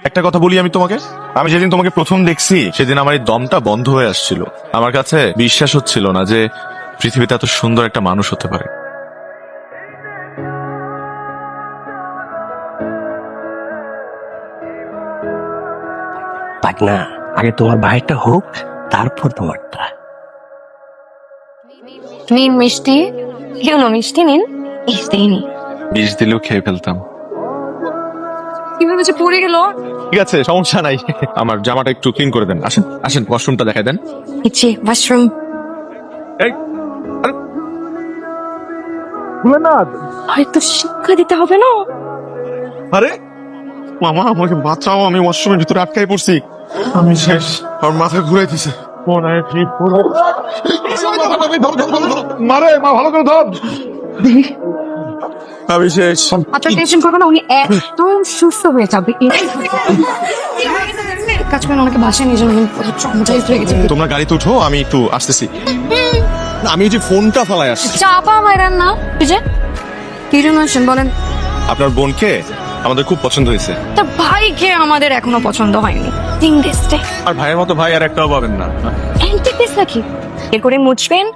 একটা কথা বলি আমি তোমাকে, আমি যেদিন তোমাকে প্রথম দেখছি সেদিন আমার এই দমটা বন্ধ হয়ে আসছিল। আমার কাছে বিশ্বাস হচ্ছিল না যে পৃথিবীতে এত সুন্দর একটা মানুষ হতে পারে। পাক না, আগে তোমার ভাইটা হোক, তারপর তোমারটা। নিন মিষ্টি। কি হলো, মিষ্টি নিন। দেইনি। বিষ দিলেও খেয়ে ফেলতাম। কিভাবে যে পড়ে গেল। ঠিক আছে, সমস্যা নাই। আমার জামাটা একটু ক্লিন করে দেন। আসেন আসেন, ওয়াশরুমটা দেখাই দেন। ইচ্ছে ওয়াশরুম। এই, আরে, হয়তো শিক্ষা দিতে হবে না। আরে মামা, আমাকে বাঁচাও, আমি ওয়াশরুমের ভিতরে আটকাই পড়ছি। আমি শেষ, আমার মাথা ঘুরাই দিছে। মারে মা, ভালো করে ধর। আমি শেষ। এত টেনশন করবে না, উনি একদম সুস্থ হয়ে যাবে। কাজ করেন, ওনাকে বাসায় নিয়ে যাবেন। ট্রমাটাইজড হয়ে গেছে। তোমরা গাড়িতে উঠো, আমি একটু আসতেছি। আমি এই যে ফোনটা ফালাই আসছি। চাপা মাইরান না। এই যে কি জন্য আসেন বলেন। আপনার বোনকে আমাদের খুব পছন্দ হয়েছে। তার ভাইকে আমাদের এখনো পছন্দ হয়নি। আর ভাইয়ের মতো ভাই আর একটাও পাবেন না। অ্যান্টিপিস নাকি? এর করে মুছবেন,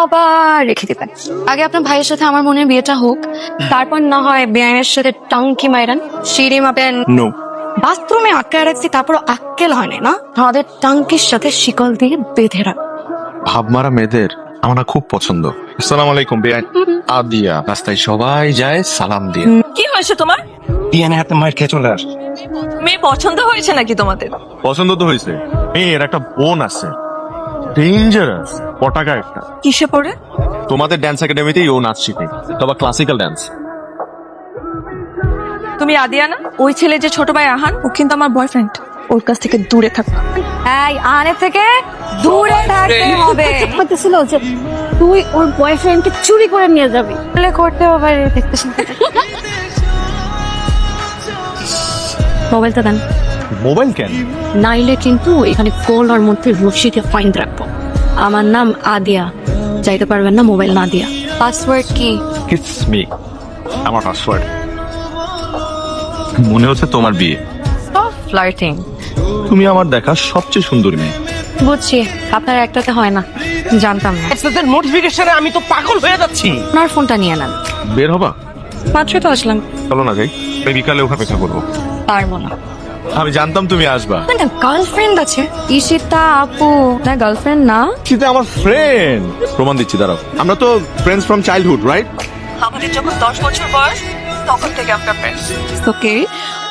আবার রেখে দিবেন। আগে আপনার ভাইয়ের সাথে আমার বোনের বিয়েটা হোক, তারপর না হয় বেআইনের সাথে টাঙ্কি মাইরান, সিঁড়ি মাপেন। নো, বাথরুমে আটকে রাখছি, তারপর আক্কেল হয় না, আমাদের টাঙ্কির সাথে শিকল দিয়ে বেঁধে রাখ। ভাবমারা মেয়েদের আমার না খুব পছন্দ। আসসালামু আলাইকুম বেআইন। আদিয়া, রাস্তায় সবাই যায় সালাম দিয়ে। কি হয়েছে তোমার? বিয়ানে হাতে মায়ের খেয়ে চলে আস। মেয়ে পছন্দ হয়েছে নাকি তোমাদের? পছন্দ তো হয়েছে। মেয়ের একটা বোন আছে, ডেঞ্জারাস, পটাকা একটা। কিসে পড়ে? তোমাদের ড্যান্স একাডেমিতেই ও নাচ শিখে, তবে ক্লাসিক্যাল ড্যান্স। তুমি আদিয়া না? ওই ছেলে যে ছোট ভাই আহান, ও কিন্তু আমার বয়ফ্রেন্ড। ওর কাছ থেকে দূরে থাকো। এই আনে থেকে দূরে থাকতে হবে। বলতেছিল যে তুই ওর বয়ফ্রেন্ডকে চুরি করে নিয়ে যাবি। বলে করতে হবে, দেখতে শুনতে। মোবাইলটা দেন। মোবাইল কেন? নাইলে কিন্তু এখানে কলার মধ্যে রশি দিয়ে ফাইন রাখবো। আমার নাম আদিয়া, যাইতে পারবেন না মোবাইল না দিয়া। পাসওয়ার্ড কি? কিস মি, আমার পাসওয়ার্ড। মনে হচ্ছে তোমার বিয়ে। ফ্লার্টিং। তুমি আমার দেখা সবচেয়ে সুন্দরী মেয়ে। বুঝছি, আপনার একটাতে হয় না, জানতাম না। মেসেজের নোটিফিকেশনে আমি তো পাগল হয়ে যাচ্ছি। আপনার ফোনটা নিয়ে নেন। বের হবা? মাত্রই তো আসলাম। চলো না যাই, এই বিকালে ওখানে দেখা করবো। পারবো না। আমি জানতাম তুমি আসবা। না গার্লফ্রেন্ড আছে। ঈশিতা আপু না গার্লফ্রেন্ড না। সেটা আমার ফ্রেন্ড। প্রমাণ দিচ্ছি, দাঁড়াও। আমরা তো ফ্রেন্ডস ফ্রম চাইল্ডহুড, রাইট? আমাদের যখন 10 বছর বয়স, তখন থেকে আমরা friends. Okay,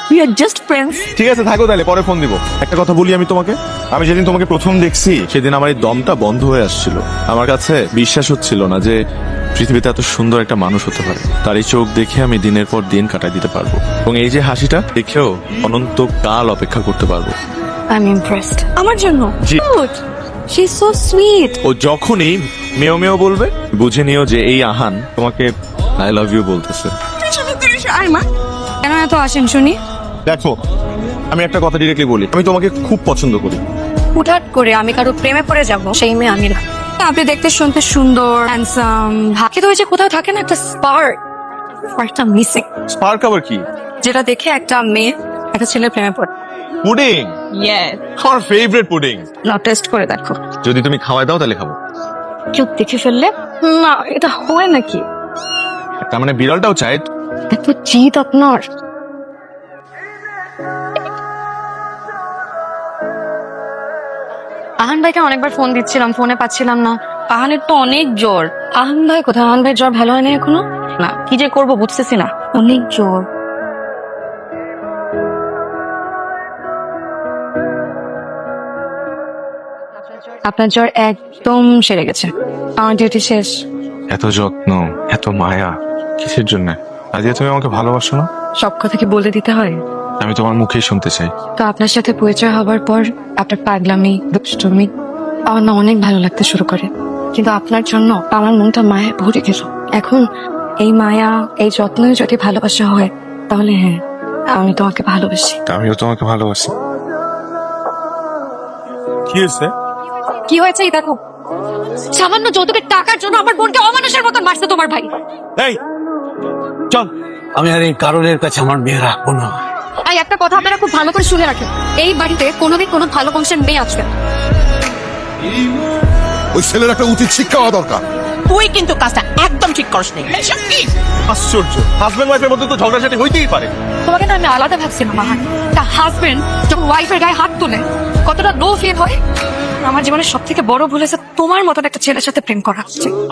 we are just friends. ঠিক আছে, থাকো তাহলে, পরে ফোন দিব। একটা কথা বলি আমি তোমাকে, আমি যেদিন তোমাকে প্রথম দেখছি সেদিন আমার এই দমটা বন্ধ হয়ে আসছিল। আমার কাছে বিশ্বাস হচ্ছিল না যে পৃথিবীতে এত সুন্দর একটা মানুষ হতে পারে। তার এই চোখ দেখে আমি দিনের পর দিন কাটাই দিতে পারবো, এবং এই যে হাসিটা দেখেও অনন্তকাল অপেক্ষা করতে পারবো। I am impressed. আমার জন্য জি। She is so sweet. ও যখনই মেও মেও বলবে, বুঝে নিও যে এই আহান তোমাকে আই লাভ ইউ বলতেছে। কেন এত আসেন শুনি? দেখো, আমি একটা কথা ডিরেক্টলি বলি, আমি তোমাকে খুব পছন্দ করি। হুটহাট করে আমি কারো প্রেমে পড়ে যাব, সেই মেয়ে আমি না। আপনি দেখতে শুনতে সুন্দর, হ্যান্ডসাম, কিন্তু ওই যে কোথাও থাকে না একটা স্পার্কটা মিসিং, স্পার্ক আবার কি? যেটা দেখে একটা মেয়ে একটা ছেলের প্রেমে পড়ে। Pudding, yes. আমার ফেভারিট পুডিং। না, টেস্ট করে দেখো। যদি তুমি খাওয়াই দাও তাহলে খাবো। কেউ দেখে ফেললে? না, এটা হয় নাকি? তার মানে বিড়ালটাও চাই? এত জিদ আপনার। আহান ভাইকে অনেকবার ফোন দিচ্ছিলাম, ফোনে পাচ্ছিলাম না। আহানের তো অনেক জ্বর। আহান ভাই কোথায়? আহান ভাই জ্বর ভালো হয়নি এখনো? না, কি যে করবো বুঝতেছি না, অনেক জ্বর। আপনার জ্বর একদম সেরে গেছে, আমার ডিউটি শেষ। এত যত্ন, এত মায়া কিসের জন্য? আজকে তুমি আমাকে ভালোবাসো না? সব কথা কি বলে দিতে হয়? আমি তোমার মুখেই শুনতে চাই। তো আপনার সাথে পরিচয় হবার পর আপনার পাগলামি, দুষ্টুমি আমার না অনেক ভালো লাগতে শুরু করে। কিন্তু আপনার জন্য আমার মনটা মায়ায় ভরে গেল। এখন এই মায়া, এই যত্নই যদি ভালোবাসা হয়, তাহলে হ্যাঁ, আমি তোমাকে ভালোবাসি। আমিও তোমাকে ভালোবাসি। কি হয়েছে? কি হয়েছে এই দেখো, সামান্য যৌতুকের টাকার জন্য আমার বোনকে অমানুষের মতন মারছে তোমার ভাই। এই চল। আমি আর এই কারণের কাছে আমার মেয়ে রাখবো না। এই একটা কথা আপনারা খুব ভালো করে শুনে রাখেন, এই বাড়িতে কোনোদিন কোনো ভালো বংশের মেয়ে আসবে না। ওই ছেলের একটা উচিত শিক্ষা হওয়া দরকার। তুই কিন্তু কাজটা একদম ঠিক করিস নি। এসব কি? আশ্চর্য, হাজবেন্ড ওয়াইফের মধ্যে তো ঝগড়াঝাটি হইতেই পারে। তোমাকে না আমি আলাদা ভাবছিলাম মাহান। তা হাজবেন্ড যখন ওয়াইফের গায়ে হাত তোলে কতটা লো ফিল হয়। আমার জীবনের সব থেকে বড় ভুল হয়েছে তোমার মতন একটা ছেলের সাথে প্রেম করা।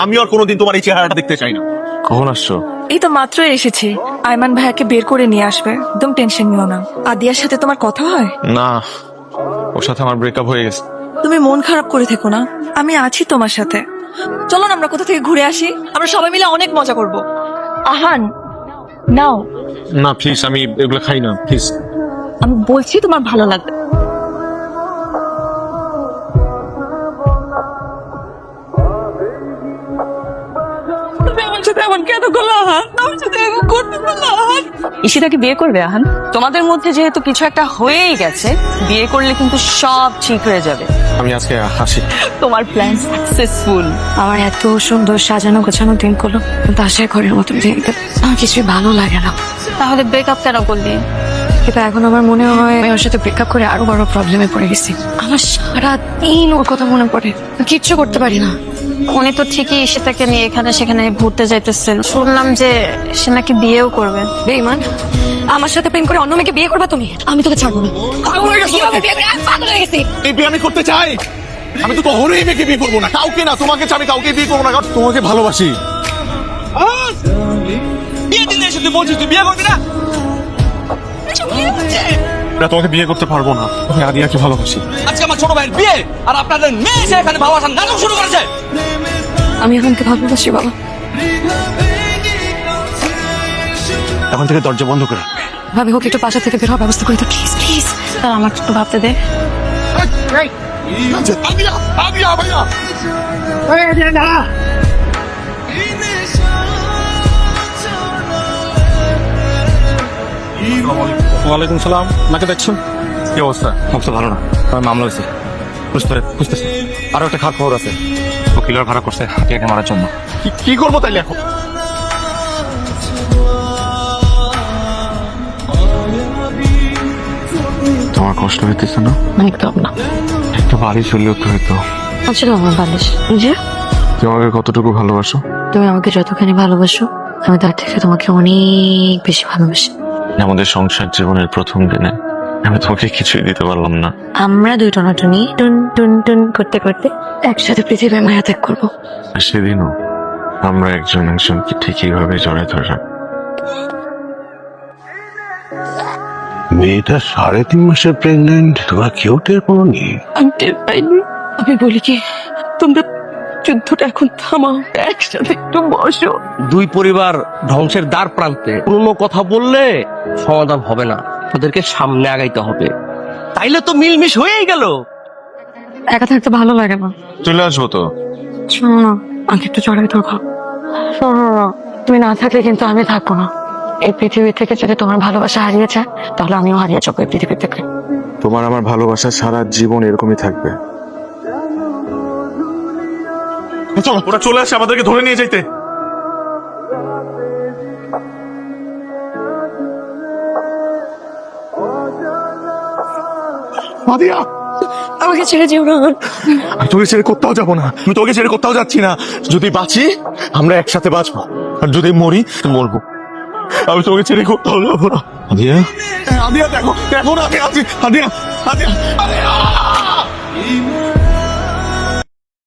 আমি আর কোনোদিন তোমার এই চেহারাটা দেখতে চাই না। কখন আসছো? এই তো মাত্রই এসেছি। আয়মান ভাইয়াকে বের করে নিয়ে আসবে, একদম টেনশন নিও না। আদিয়ার সাথে তোমার কথা হয়? না, ওর সাথে আমার ব্রেকআপ হয়ে গেছে। তুমি মন খারাপ করে থেকো না, আমি আছি তোমার সাথে। চলো না আমরা কোথা থেকে ঘুরে আসি, আমরা সবাই মিলে অনেক মজা করব। আহান নাও। না প্লিজ, আমি এগুলো খাই না প্লিজ। আমি বলছি তোমার ভালো লাগবে। তুমি আমার সাথে এমন কেন করলে আহান? আমার সাথে এমন করতে পারলে আহান? ঈশিতাকে বিয়ে করবে আহান? তোমাদের মধ্যে যেহেতু কিছু একটা হয়েই গেছে, বিয়ে করলে কিন্তু সব ঠিক হয়ে যাবে। আমি আজকে হাসি। তোমার প্ল্যান সাকসেসফুল। আমার এত সুন্দর সাজানো গোছানো দিনগুলো বাসায় ঘরের মতন দিন আমার কিছুই ভালো লাগে না। তাহলে ব্রেকআপ কেন করলি? কিন্তু এখন আমার মনে হয় আমি ওর সাথে ব্রেকআপ করে আরো বড় প্রবলেমে পড়ে গেছি। আমার সারা দিন ওর কথা মনে পড়ে, কিচ্ছু করতে পারি না। উনি তো ঠিকই ঈশিতাকে নিয়ে এখানে সেখানে ঘুরতে যাইতেছেন, শুনলাম যে সে নাকি বিয়েও করবে। বেঈমান, আমার সাথে প্রেম করে অন্য মেয়েকে বিয়ে করবা তুমি? আমি তোকে ছাড়বো না। কিভাবে বিয়ে করবে? আমি পাগল হয়ে গেছি। এই বিয়ে আমি করতে চাই। আমি তো কখনোই মেয়েকে বিয়ে করবো না, কাউকে না। তোমাকে আমি কাউকে বিয়ে করবো না, কারণ তোমাকে ভালোবাসি। বিয়ে দিনে এসে তুই বলছিস তুই বিয়ে করবি না? না, তোমাকে বিয়ে করতে পারবো না। আমি আদিয়াকে ভালোবাসি। আজকে আমার ছোট ভাইয়ের বিয়ে আর আপনাদের মেয়ে এসে এখানে ভালোবাসার নাটক শুরু করেছে। আমি এখনকে ভালোবাসি বাবা। এখন থেকে দরজা বন্ধ করে রাখবে। ভাবি হোক একটু বাসা থেকে বের হওয়ার ব্যবস্থা করে তো প্লিজ প্লিজ। তার আমাকে একটু ভাবতে দে। আদিয়া, আদিয়া ভাইয়া। ওয়ালাইকুম সালাম। নাকে দেখছো? কি অবস্থা? অবস্থা ভালো না, আমার মামলা হয়েছে, বুঝতেছি। আরো একটা খারাপ খবর আছে, ও কিলার ভাড়া করছে হাতিয়াকে মারার জন্য। কি করবো তাইলে এখন? তোমার কষ্ট হইতেছে না? একদম না। একটা বাড়ি চলে তো হইতো। আচ্ছা আমার বালিশ যে তুমি আমাকে কতটুকু ভালোবাসো? তুমি আমাকে যতখানি ভালোবাসো আমি তার থেকে তোমাকে অনেক বেশি ভালোবাসি। আমাদের সংসার জীবনের প্রথম দিনে আমি তোমাকে কিছুই দিতে পারলাম না। আমরা দুই টনাটনি টুন টুন টুন করতে করতে একসাথে পৃথিবীর মায়া ত্যাগ করবো। আর সেদিনও আমরা একজন একজনকে ঠিক এইভাবে জড়ায় ধরলাম। মেয়েটা 3.5 মাসের প্রেগনেন্ট, তোমরা কেউ টের পাওনি? আমি টের পাইনি। আমি বলি কি, তোমরা যুদ্ধটা এখন থামাও, একসাথে একটু বসো। দুই পরিবার ধ্বংসের দ্বার প্রান্তে, পুরনো কথা বললে সমাধান হবে না, ওদেরকে সামনে আগাইতে হবে। তাইলে তো মিলমিশ হয়েই গেল। একা থাকতে ভালো লাগে না। চলে আসবো তো। শোনো না, আমাকে একটু জড়াই ধরো। শোনো না, তুমি না থাকলে কিন্তু আমি থাকবো না। এই পৃথিবী থেকে যদি তোমার ভালোবাসা হারিয়ে যায় তাহলে আমিও হারিয়ে যাবো এই পৃথিবী থেকে। তোমার আমার ভালোবাসা সারা জীবন এরকমই থাকবে। চলো, ওরা চলে আসে আমাদেরকে ধরে নিয়ে যাইতে। আদিয়া, আমাকে ছেড়ে যেও না। আমি তোকে ছেড়ে কোথাও যাবো না। আমি তোকে ছেড়ে কোথাও যাচ্ছি না। যদি বাঁচি আমরা একসাথে বাঁচবো, আর যদি মরি মরবো। আমি তোকে ছেড়ে কোথাও যাবো না। আদিয়া, আদিয়া দেখো, দেখো না আমি আছি। আদিয়া, আদিয়া, আদিয়া।